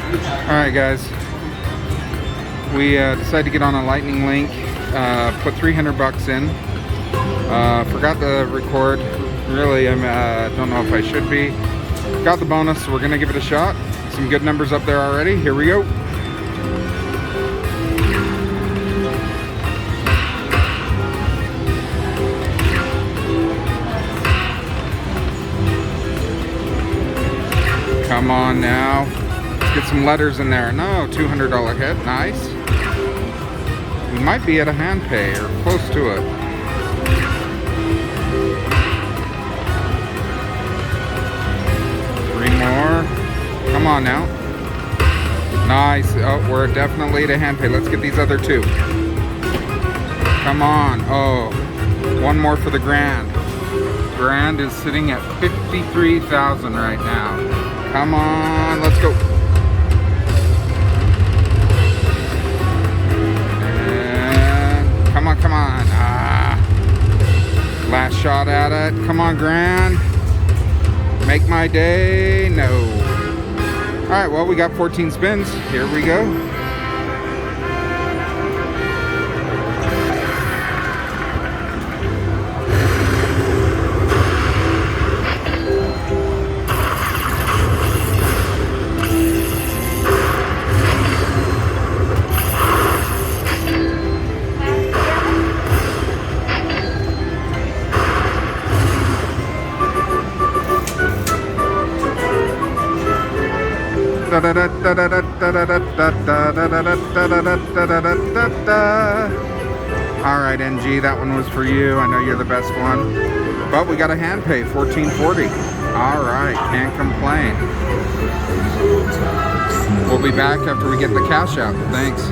Alright guys, we decided to get on a lightning link, put 300 bucks in. Forgot to record, really. I don't know if I should be. Got the bonus, so we're gonna give it a shot. Some good numbers up there already. Here we go. Come on now. Let's get some letters in there. No, $200 hit. Nice. We might be at a hand pay or close to it. Three more. Come on now. Nice. Oh, we're definitely at a hand pay. Let's get these other two. Come on. Oh, one more for the grand. Grand is sitting at 53,000 right now. Come on, let's go. And come on, come on. Last shot at it. Come on, grand. Make my day. No. All right, well, we got 14 spins. Here we go. Alright, NG, that one was for you. I know you're the best one. But we got a hand pay, $14.40. Alright, can't complain. We'll be back after we get the cash out. Thanks.